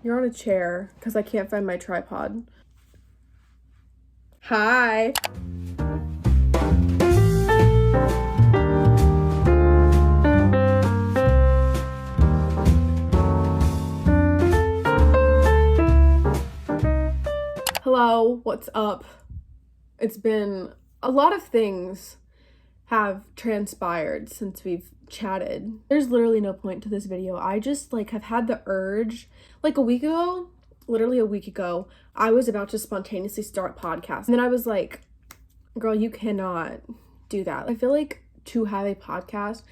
You're on a chair because I can't find my tripod. Hi. Hello, what's up? It's been a lot of things have transpired since we've chatted. There's literally no point to this video. I just have had the urge like literally a week ago, I was about to spontaneously start a podcast. And then I was like, girl, you cannot do that. I feel like to have a podcast,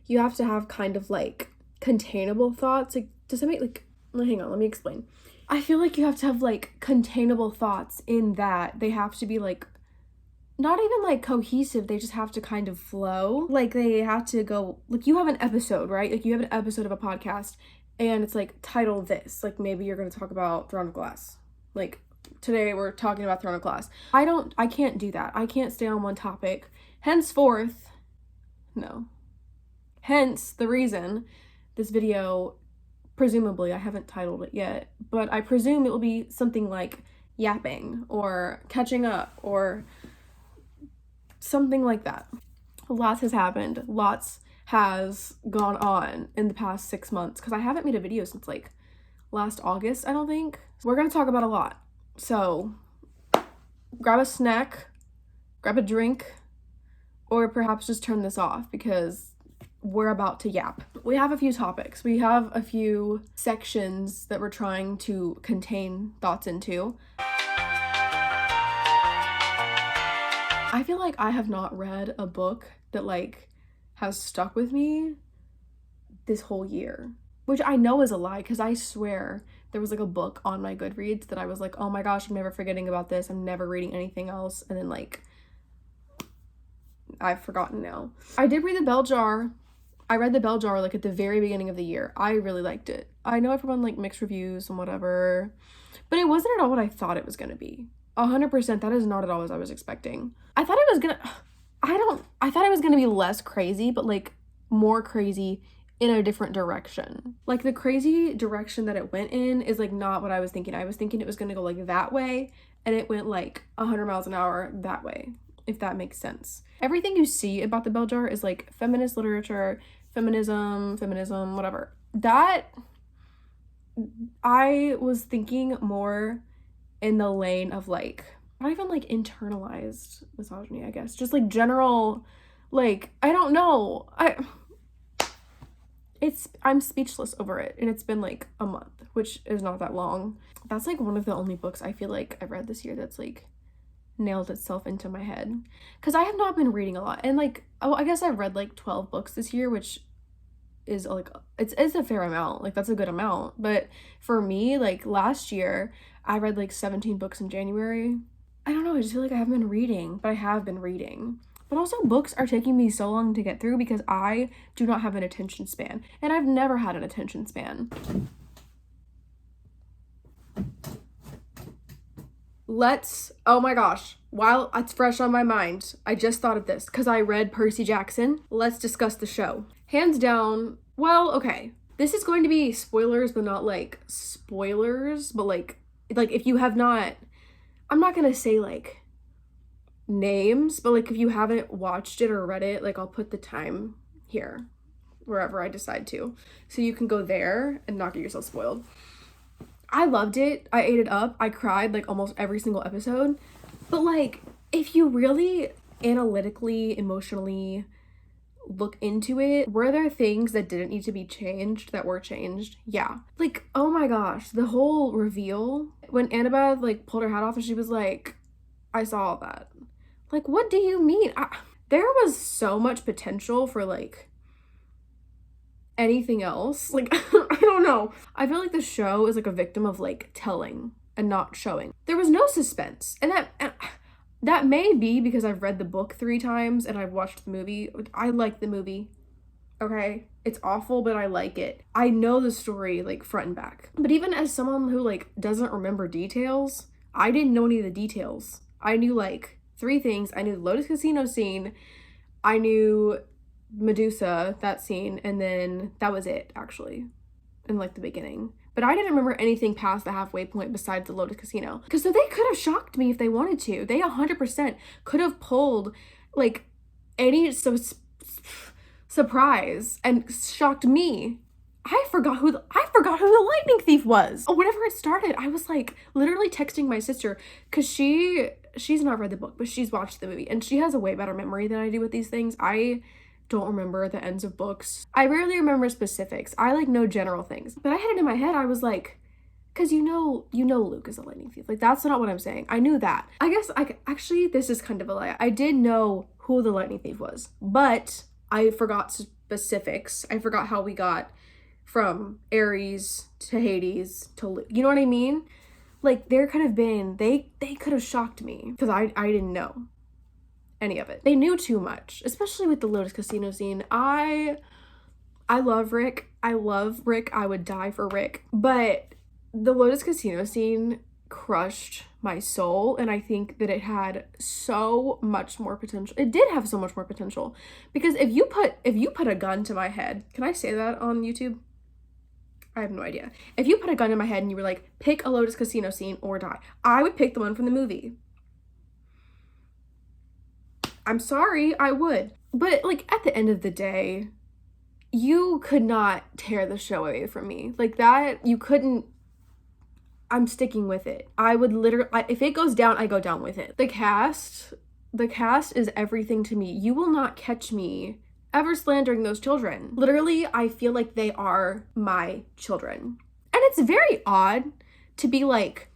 you have to have kind of like containable thoughts. Like, does that make hang on, let me explain. I feel like you have to have like containable thoughts in that they have to be like not even like cohesive, they just have to kind of flow. Like they have to go, like you have an episode, right? Like you have an episode of a podcast and it's like title this. Like maybe you're gonna talk about Throne of Glass. Like today we're talking about Throne of Glass. I can't do that. I can't stay on one topic. Hence the reason this video, presumably, I haven't titled it yet, but I presume it will be something like yapping or catching up or something like that. Lots has happened. Lots has gone on in the past 6 months because I haven't made a video since like last August, I don't think. We're going to talk about a lot. So grab a snack, grab a drink, or perhaps just turn this off because we're about to yap. We have a few topics. We have a few sections that we're trying to contain thoughts into. I feel like I have not read a book that like has stuck with me this whole year, which I know is a lie because I swear there was like a book on my Goodreads that I was like, oh my gosh, I'm never forgetting about this. I'm never reading anything else. And then like, I've forgotten now. I did read The Bell Jar. I read The Bell Jar like at the very beginning of the year. I really liked it. I know everyone like mixed reviews and whatever, but it wasn't at all what I thought it was gonna be. 100%, that is not at all what I was expecting. I thought it was gonna be less crazy, but like more crazy in a different direction. Like the crazy direction that it went in is like not what I was thinking. I was thinking it was gonna go like that way, and it went like 100 miles an hour that way, if that makes sense. Everything you see about The Bell Jar is like feminist literature, feminism, whatever. That, I was thinking more in the lane of like, not even like internalized misogyny, I guess. Just like general, like, I don't know. I'm speechless over it. And it's been like a month, which is not that long. That's like one of the only books I feel like I've read this year that's like nailed itself into my head. Because I have not been reading a lot. And like, oh, I guess I've read like 12 books this year, which is like, it's a fair amount. Like that's a good amount. But for me, like last year, I read like 17 books in January. I don't know, I just feel like I haven't been reading, but I have been reading. But also books are taking me so long to get through because I do not have an attention span. And I've never had an attention span. Oh my gosh, while it's fresh on my mind, I just thought of this because I read Percy Jackson. Let's discuss the show. Hands down, well, okay. This is going to be spoilers, but not like spoilers, but like if you have not, I'm not gonna say like names, but like if you haven't watched it or read it, like I'll put the time here, wherever I decide to. So you can go there and not get yourself spoiled. I loved it. I ate it up. I cried like almost every single episode. But like, if you really analytically, emotionally look into it, were there things that didn't need to be changed that were changed? Yeah. Like, oh my gosh, the whole reveal when Annabeth like pulled her hat off and she was like, I saw all that. Like, what do you mean? There was so much potential for like anything else. Like, I don't know. I feel like the show is like a victim of like telling and not showing. There was no suspense. And that may be because I've read the book 3 times and I've watched the movie. I like the movie. Okay? It's awful, but I like it. I know the story like front and back. But even as someone who like doesn't remember details, I didn't know any of the details. I knew like 3 things. I knew the Lotus Casino scene. I knew Medusa, that scene, and then that was it actually in like the beginning. But I didn't remember anything past the halfway point besides the Lotus Casino. Because so they could have shocked me if they wanted to. They 100% could have pulled like any surprise and shocked me. I forgot who the lightning thief was. Oh, whenever it started, I was like literally texting my sister because she's not read the book, but she's watched the movie and she has a way better memory than I do with these things. I don't remember the ends of books. I rarely remember specifics. I like know general things. But I had it in my head. I was like, because you know Luke is a lightning thief. Like, that's not what I'm saying. I knew that. I guess actually, this is kind of a lie. I did know who the lightning thief was, but I forgot specifics. I forgot how we got from Ares to Hades to Luke. You know what I mean? Like, there could have been, they could have shocked me because I didn't know any of it. They knew too much, especially with the Lotus Casino scene. I love Rick. I love Rick. I would die for Rick. But the Lotus Casino scene crushed my soul, and I think that it had so much more potential. It did have so much more potential because if you put a gun to my head, can I say that on YouTube? I have no idea. If you put a gun in my head and you were like, pick a Lotus Casino scene or die, I would pick the one from the movie. I'm sorry, I would. But like at the end of the day, you could not tear the show away from me. Like that, you couldn't. I'm sticking with it. I would literally, if it goes down, I go down with it. The cast is everything to me. You will not catch me ever slandering those children. Literally, I feel like they are my children. And it's very odd to be like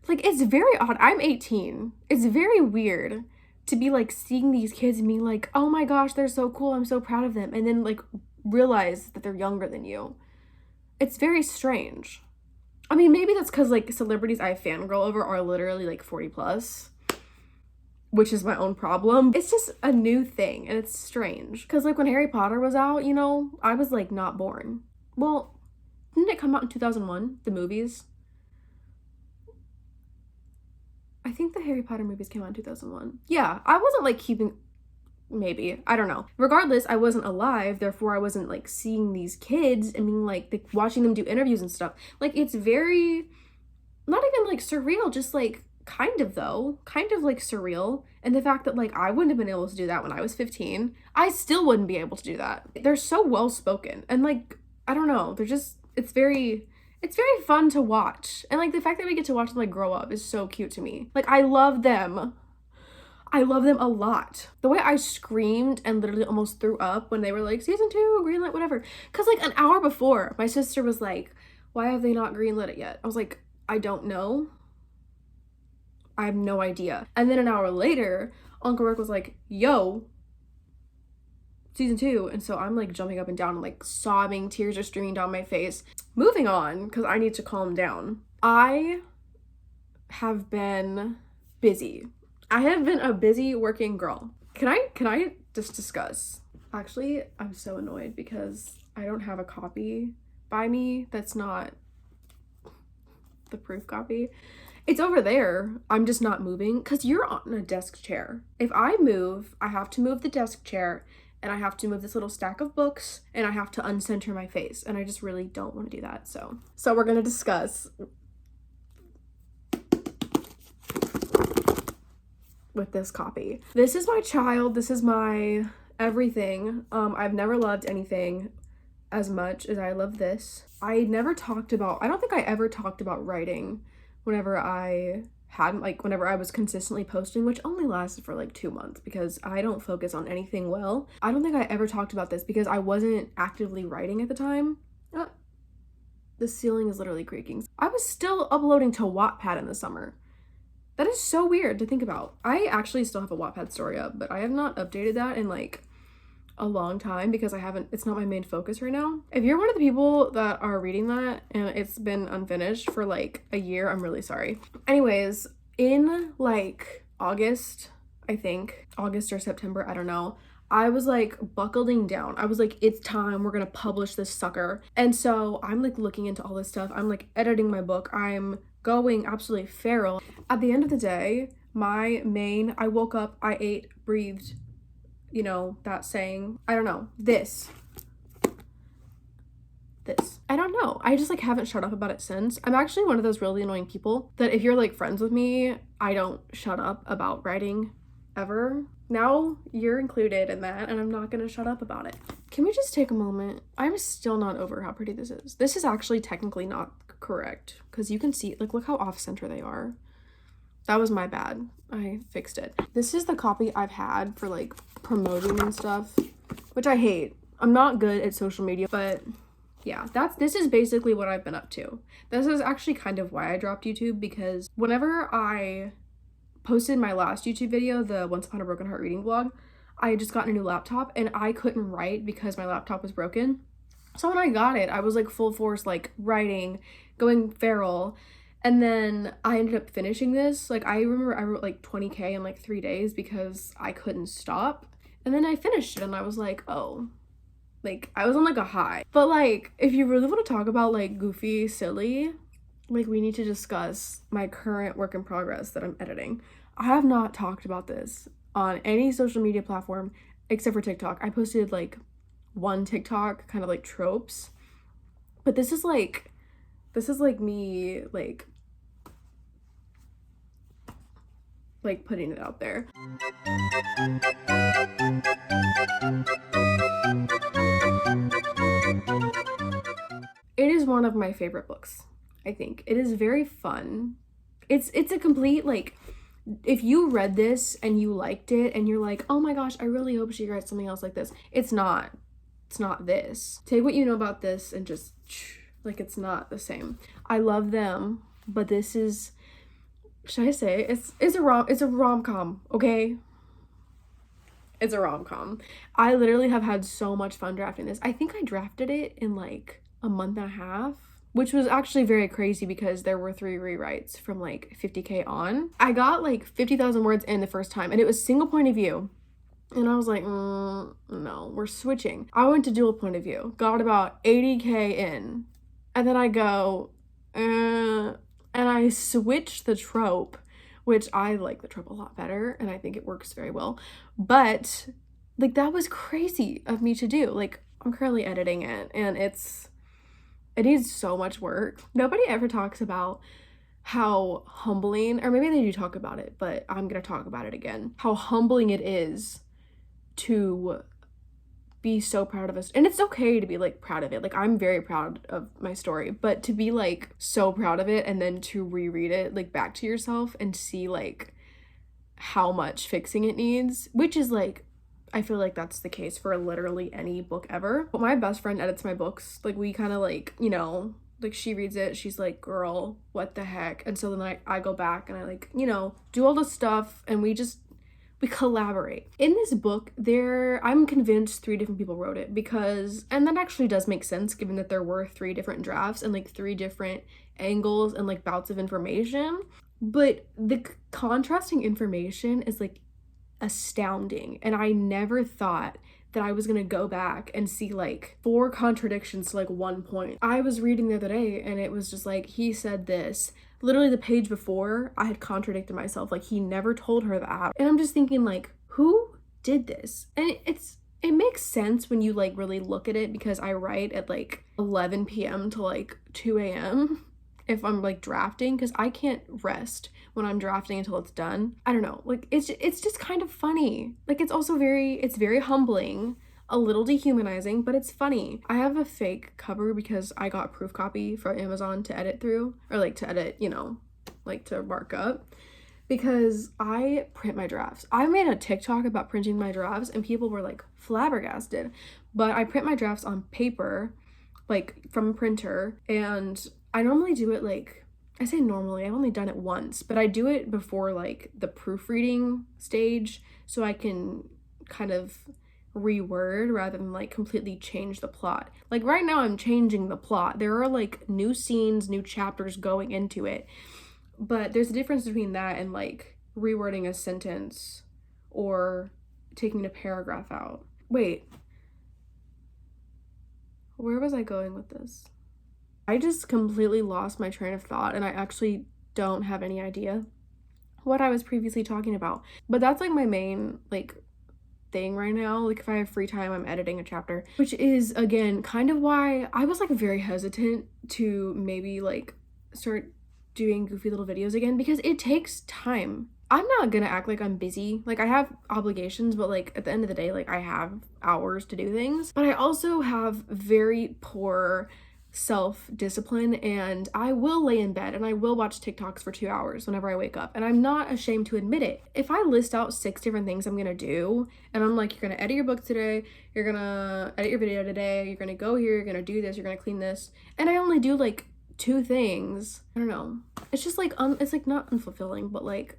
it's very odd. I'm 18. It's very weird to be like seeing these kids and being like, oh my gosh, they're so cool. I'm so proud of them. And then like realize that they're younger than you. It's very strange. I mean, maybe that's because like celebrities I fangirl over are literally like 40 plus. Which is my own problem. It's just a new thing and it's strange. Because like when Harry Potter was out, you know, I was like not born. Well, didn't it come out in 2001, the movies? I think the Harry Potter movies came out in 2001. Yeah, I wasn't like maybe, I don't know. Regardless, I wasn't alive, therefore I wasn't like seeing these kids and being like watching them do interviews and stuff. Like it's very, not even like surreal, just like kind of like surreal. And the fact that like I wouldn't have been able to do that when I was 15, I still wouldn't be able to do that. They're so well spoken and like I don't know, they're just it's very fun to watch. And like the fact that we get to watch them like grow up is so cute to me. Like I love them a lot. The way I screamed and literally almost threw up when they were like season 2 greenlit whatever, because like an hour before my sister was like, why have they not greenlit it yet? I was like, I don't know, I have no idea. And then an hour later, Uncle Rick was like, yo, season 2. And so I'm like jumping up and down and like sobbing, tears are streaming down my face. Moving on, because I need to calm down. I have been busy. I have been a busy working girl. Can I just discuss? Actually, I'm so annoyed because I don't have a copy by me that's not the proof copy. It's over there. I'm just not moving because you're on a desk chair. If I move, I have to move the desk chair and I have to move this little stack of books and I have to uncenter my face. And I just really don't want to do that. So we're going to discuss with this copy. This is my child. This is my everything. I've never loved anything as much as I love this. I don't think I ever talked about writing whenever I was consistently posting, which only lasted for like 2 months because I don't focus on anything well. I don't think I ever talked about this because I wasn't actively writing at the time. The ceiling is literally creaking. I was still uploading to Wattpad in the summer. That is so weird to think about. I actually still have a Wattpad story up, but I have not updated that in like a long time because it's not my main focus right now. If you're one of the people that are reading that and it's been unfinished for like a year, I'm really sorry. Anyways, in like August, I think, August or September, I don't know, I was like buckling down. I was like, it's time, we're gonna publish this sucker. And so I'm like looking into all this stuff. I'm like editing my book. I'm going absolutely feral. At the end of the day, I woke up, I ate, breathed, you know, that saying, I don't know, this this. I don't know. I just like haven't shut up about it since. I'm actually one of those really annoying people that if you're like friends with me, I don't shut up about writing ever. Now you're included in that, and I'm not gonna shut up about it. Can we just take a moment? I'm still not over how pretty this is. This is actually technically not correct because you can see, like, look how off center they are. That was my bad. I fixed it. This is the copy I've had for like promoting and stuff, which I hate. I'm not good at social media, but yeah, this is basically what I've been up to. This is actually kind of why I dropped YouTube, because whenever I posted my last YouTube video, the Once Upon a Broken Heart reading vlog, I had just gotten a new laptop and I couldn't write because my laptop was broken. So when I got it, I was like full force, like writing, going feral. And then I ended up finishing this. Like, I remember I wrote like 20K in like 3 days because I couldn't stop. And then I finished it and I was like, oh, like I was on like a high. But like, if you really want to talk about like goofy, silly, like we need to discuss my current work in progress that I'm editing. I have not talked about this on any social media platform except for TikTok. I posted like one TikTok, kind of like tropes. But this is like me like putting it out there. It is one of my favorite books, I think. It is very fun. It's a complete, like, if you read this and you liked it and you're like, oh my gosh, I really hope she writes something else like this. It's not this. Take what you know about this and just, like, it's not the same. I love them, but this is, should I say, it's a rom-com, okay? It's a rom-com. I literally have had so much fun drafting this. I think I drafted it in like a month and a half, which was actually very crazy because there were 3 rewrites from like 50K on. I got like 50,000 words in the first time and it was single point of view. And I was like, no, we're switching. I went to dual point of view, got about 80K in. And then I go, and I switched the trope, which I like the trope a lot better. And I think it works very well. But like, that was crazy of me to do. Like, I'm currently editing it and it needs so much work. Nobody ever talks about how humbling, or maybe they do talk about it, but I'm gonna talk about it again, how humbling it is to be so proud of us. And it's okay to be like proud of it. Like, I'm very proud of my story, but to be like so proud of it and then to reread it like back to yourself and see like how much fixing it needs, which is like, I feel like that's the case for literally any book ever. But my best friend edits my books. Like, we kind of like, you know, like she reads it, she's like, girl, what the heck? And so then I go back and I like, you know, do all the stuff and we collaborate. In this book, I'm convinced 3 different people wrote it because, and that actually does make sense given that there were 3 different drafts and like 3 different angles and like bouts of information. But the contrasting information is like astounding. And I never thought that I was gonna go back and see like 4 contradictions to like 1 point. I was reading the other day and it was just like, he said this. Literally the page before, I had contradicted myself. Like, he never told her that. And I'm just thinking like, who did this? And it makes sense when you like really look at it, because I write at like 11 p.m. to like 2 a.m. if I'm like drafting, because I can't rest when I'm drafting until it's done. I don't know, like it's just kind of funny. Like, it's also very humbling, a little dehumanizing, but it's funny. I have a fake cover because I got proof copy from Amazon to edit through, or like to edit, you know, like to mark up, because I print my drafts. I made a TikTok about printing my drafts and people were like flabbergasted, but I print my drafts on paper, like from a printer, and I normally do it like, I say normally, I've only done it once, but I do it before like the proofreading stage so I can kind of reword rather than like completely change the plot. Like right now I'm changing the plot. There are like new scenes, new chapters going into it, but there's a difference between that and like rewording a sentence or taking a paragraph out. Wait, where was I going with this? I just completely lost my train of thought and I actually don't have any idea what I was previously talking about. But that's like my main like thing right now. Like if I have free time, I'm editing a chapter, which is again kind of why I was like very hesitant to maybe like start doing goofy little videos again, because it takes time. I'm not gonna act like I'm busy. Like I have obligations, but like at the end of the day, like I have hours to do things. But I also have very poor self-discipline, and I will lay in bed and I will watch TikToks for 2 hours whenever I wake up, and I'm not ashamed to admit it. If I list out 6 different things I'm gonna do, and I'm like, you're gonna edit your book today, you're gonna edit your video today, you're gonna go here, you're gonna do this, you're gonna clean this, and I only do like 2 things, I don't know. It's just like it's like not unfulfilling, but like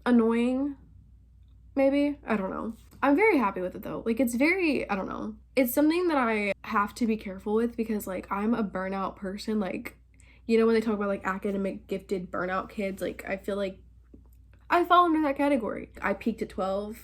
annoying, maybe. I don't know. I'm very happy with it though. Like it's very, I don't know. It's something that I have to be careful with, because like I'm a burnout person. Like, you know, when they talk about like academic gifted burnout kids, like I feel like I fall under that category. I peaked at 12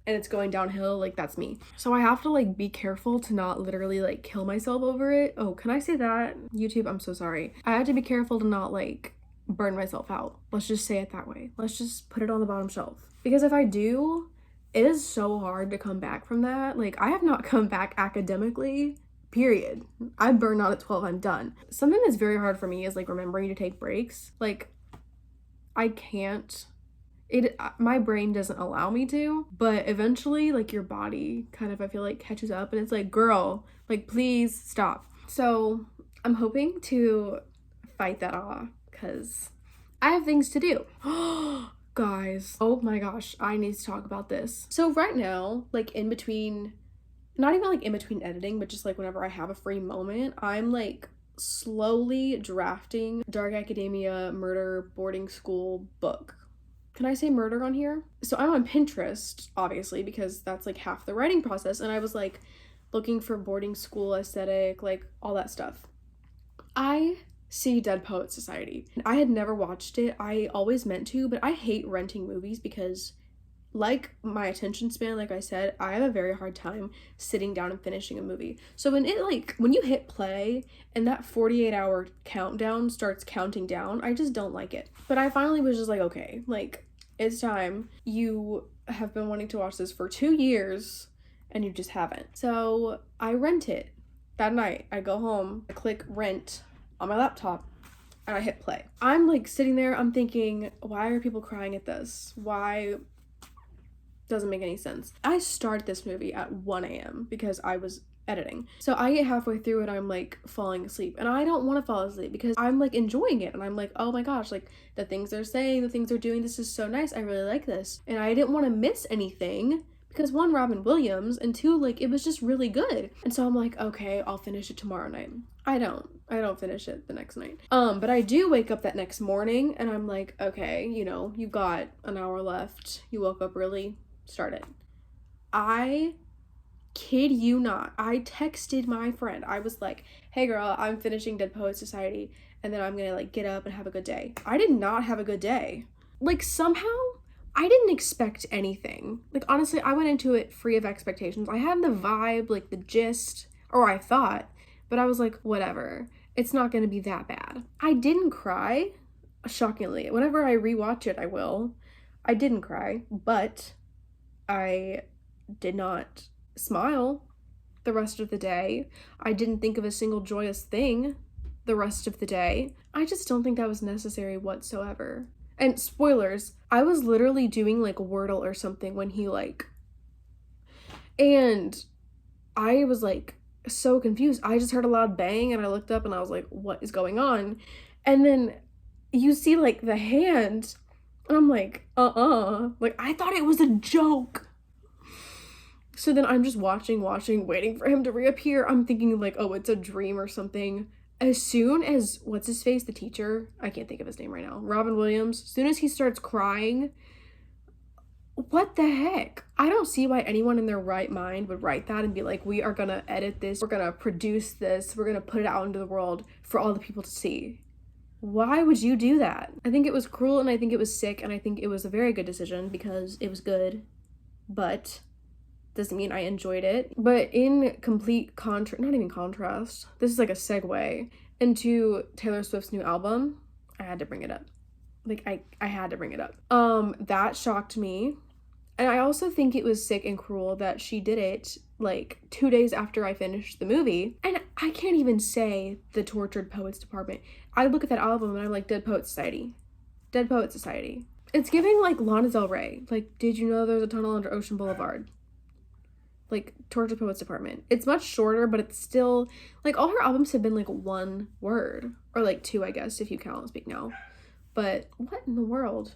and it's going downhill. Like that's me. So I have to like be careful to not literally like kill myself over it. Oh, can I say that? YouTube, I'm so sorry. I had to be careful to not like burn myself out. Let's just say it that way. Let's just put it on the bottom shelf. Because if I do, it is so hard to come back from that. Like I have not come back academically, period. I burned out at 12, I'm done. Something that's very hard for me is like remembering to take breaks. Like I can't, my brain doesn't allow me to, but eventually like your body kind of, I feel like, catches up and it's like, girl, like please stop. So I'm hoping to fight that off, because I have things to do. Guys, oh my gosh, I need to talk about this. So right now, like in between, not even like in between editing, but just like whenever I have a free moment, I'm like slowly drafting Dark Academia Murder Boarding School book. Can I say murder on here? So I'm on Pinterest, obviously, because that's like half the writing process, and I was like looking for boarding school aesthetic, like all that stuff. I see Dead Poets Society. I had never watched it. I always meant to, but I hate renting movies because, like my attention span, like I said, I have a very hard time sitting down and finishing a movie. So when you hit play and that 48-hour countdown starts counting down, I just don't like it. But I finally was just like, okay, like it's time. You have been wanting to watch this for 2 years and you just haven't. So I rent it. That night, I go home, I click rent on my laptop, and I hit play. I'm like sitting there, I'm thinking, why are people crying at this? Why? Doesn't make any sense. I start this movie at 1 a.m. because I was editing. So I get halfway through and I'm like falling asleep, and I don't want to fall asleep because I'm like enjoying it, and I'm like, oh my gosh, like the things they're saying, the things they're doing, this is so nice. I really like this. And I didn't want to miss anything, because 1, Robin Williams, and 2, like it was just really good. And so I'm like, okay, I'll finish it tomorrow night. I don't finish it the next night. But I do wake up that next morning and I'm like, okay, you know, you've got an hour left. You woke up early, start it. I kid you not, I texted my friend. I was like, hey girl, I'm finishing Dead Poets Society and then I'm gonna like get up and have a good day. I did not have a good day. Like somehow I didn't expect anything. Like honestly, I went into it free of expectations. I had the vibe, like the gist, or I thought, but I was like, whatever. It's not gonna be that bad. I didn't cry, shockingly. Whenever I rewatch it, I will. I didn't cry, but I did not smile the rest of the day. I didn't think of a single joyous thing the rest of the day. I just don't think that was necessary whatsoever. And spoilers, I was literally doing like Wordle or something when he like, and I was like so confused. I just heard a loud bang and I looked up and I was like, what is going on? And then you see like the hand and I'm like, like I thought it was a joke. So then I'm just watching, waiting for him to reappear. I'm thinking like, oh, it's a dream or something. As soon as, what's his face, the teacher, I can't think of his name right now, Robin Williams, as soon as he starts crying, what the heck? I don't see why anyone in their right mind would write that and be like, we are gonna edit this, we're gonna produce this, we're gonna put it out into the world for all the people to see. Why would you do that? I think it was cruel and I think it was sick and I think it was a very good decision because it was good, but doesn't mean I enjoyed it. But in complete not even contrast, this is like a segue into Taylor Swift's new album. I had to bring it up. Like I had to bring it up. That shocked me. And I also think it was sick and cruel that she did it like 2 days after I finished the movie. And I can't even say the Tortured Poets Department. I look at that album and I'm like, Dead Poet Society. Dead Poet Society. It's giving like Lana Del Rey. Like, did you know there's a tunnel under Ocean Boulevard? Like, Tortured Poets Department. It's much shorter, but it's still, like, all her albums have been like one word. Or like two, I guess, if you count Speak Now. But what in the world?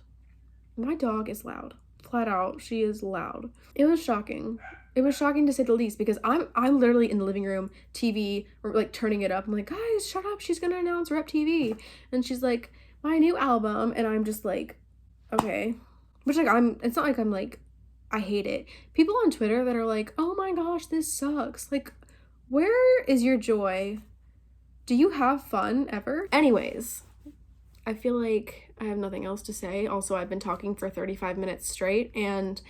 My dog is loud. Flat out, she is loud. It was shocking. It was shocking to say the least, because I'm literally in the living room, TV, or like turning it up. I'm like, guys, shut up, she's gonna announce Rep TV. And she's like, my new album, and I'm just like, okay. Which like it's not like I'm like, I hate it. People on Twitter that are like, oh my gosh, this sucks. Like, where is your joy? Do you have fun ever? Anyways, I feel like I have nothing else to say. Also, I've been talking for 35 minutes straight, and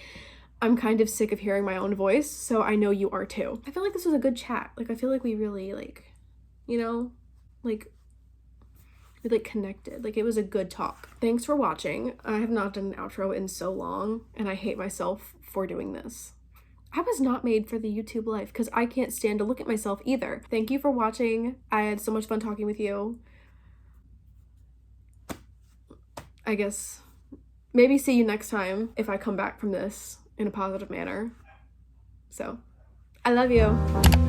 I'm kind of sick of hearing my own voice, so I know you are too. I feel like this was a good chat. Like, I feel like we really, like, you know, like, we, like, connected. Like, it was a good talk. Thanks for watching. I have not done an outro in so long, and I hate myself for doing this. I was not made for the YouTube life, because I can't stand to look at myself either. Thank you for watching. I had so much fun talking with you. I guess maybe see you next time if I come back from this in a positive manner. So, I love you.